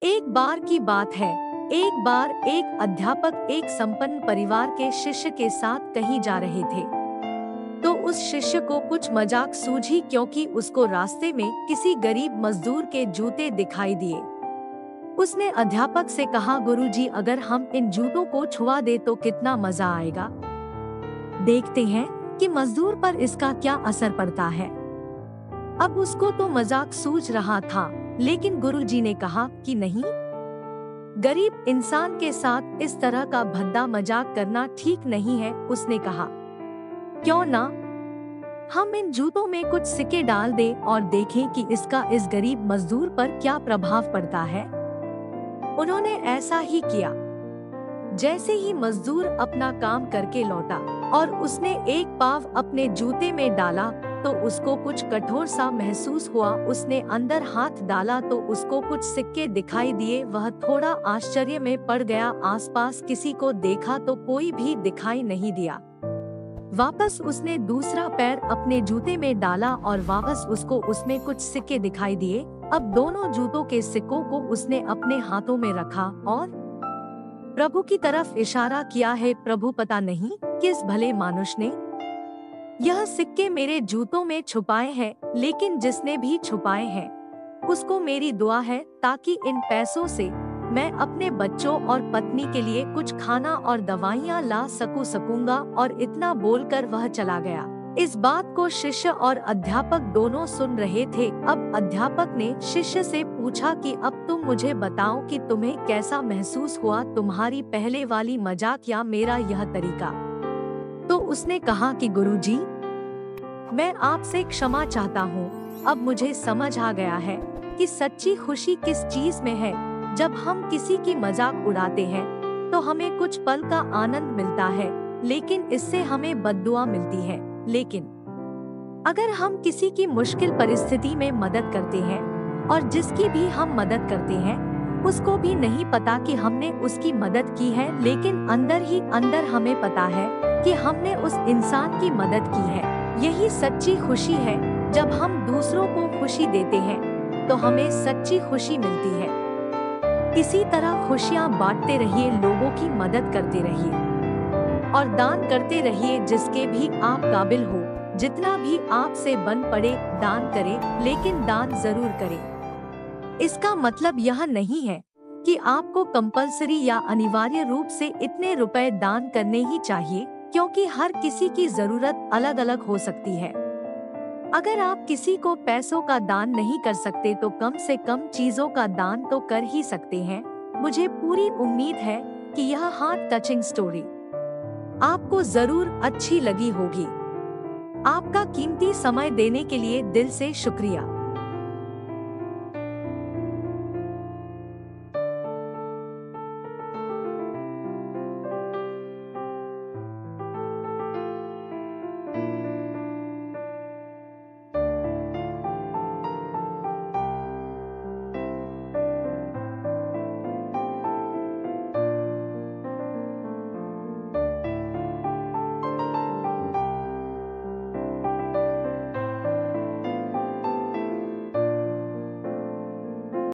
एक बार की बात है। एक बार एक अध्यापक एक संपन्न परिवार के शिष्य के साथ कहीं जा रहे थे। तो उस शिष्य को कुछ मजाक सूझी क्योंकि उसको रास्ते में किसी गरीब मजदूर के जूते दिखाई दिए। उसने अध्यापक से कहा, गुरुजी, अगर हम इन जूतों को छुआ दे तो कितना मजा आएगा। देखते हैं कि मजदूर पर इसका क्या असर पड़ता है। अब उसको तो मजाक सूझ रहा था, लेकिन गुरुजी ने कहा कि नहीं, गरीब इंसान के साथ इस तरह का भद्दा मजाक करना ठीक नहीं है। उसने कहा, क्यों ना हम इन जूतों में कुछ सिक्के डाल दें और देखें कि इसका इस गरीब मजदूर पर क्या प्रभाव पड़ता है। उन्होंने ऐसा ही किया। जैसे ही मजदूर अपना काम करके लौटा और उसने एक पाव अपने जूते में डाला तो उसको कुछ कठोर सा महसूस हुआ। उसने अंदर हाथ डाला तो उसको कुछ सिक्के दिखाई दिए। वह थोड़ा आश्चर्य में पड़ गया। आसपास किसी को देखा तो कोई भी दिखाई नहीं दिया। वापस उसने दूसरा पैर अपने जूते में डाला और वापस उसको उसमें कुछ सिक्के दिखाई दिए। अब दोनों जूतों के सिक्कों को उसने अपने हाथों में रखा और प्रभु की तरफ इशारा किया है। प्रभु, पता नहीं किस भले मानुष ने यह सिक्के मेरे जूतों में छुपाए हैं, लेकिन जिसने भी छुपाए हैं उसको मेरी दुआ है ताकि इन पैसों से मैं अपने बच्चों और पत्नी के लिए कुछ खाना और दवाइयाँ ला सकूंगा। और इतना बोलकर वह चला गया। इस बात को शिष्य और अध्यापक दोनों सुन रहे थे। अब अध्यापक ने शिष्य से पूछा कि अब तुम मुझे बताओ कि तुम्हें कैसा महसूस हुआ, तुम्हारी पहले वाली मजाक या मेरा यह तरीका। तो उसने कहा कि गुरुजी, मैं आपसे क्षमा चाहता हूँ। अब मुझे समझ आ गया है कि सच्ची खुशी किस चीज में है। जब हम किसी की मजाक उड़ाते हैं तो हमें कुछ पल का आनंद मिलता है, लेकिन इससे हमें बद्दुआ मिलती है। लेकिन अगर हम किसी की मुश्किल परिस्थिति में मदद करते हैं और जिसकी भी हम मदद करते हैं उसको भी नहीं पता कि हमने उसकी मदद की है, लेकिन अंदर ही अंदर हमें पता है कि हमने उस इंसान की मदद की है। यही सच्ची खुशी है। जब हम दूसरों को खुशी देते हैं तो हमें सच्ची खुशी मिलती है। इसी तरह खुशियाँ बांटते रहिए, लोगों की मदद करते रहिए और दान करते रहिए जिसके भी आप काबिल हो। जितना भी आपसे बन पड़े दान करें, लेकिन दान जरूर करें। इसका मतलब यह नहीं है कि आपको कंपल्सरी या अनिवार्य रूप से इतने रुपए दान करने ही चाहिए, क्योंकि हर किसी की जरूरत अलग अलग हो सकती है। अगर आप किसी को पैसों का दान नहीं कर सकते तो कम से कम चीजों का दान तो कर ही सकते हैं। मुझे पूरी उम्मीद है कि यह हार्ट टचिंग स्टोरी आपको जरूर अच्छी लगी होगी। आपका कीमती समय देने के लिए दिल से शुक्रिया।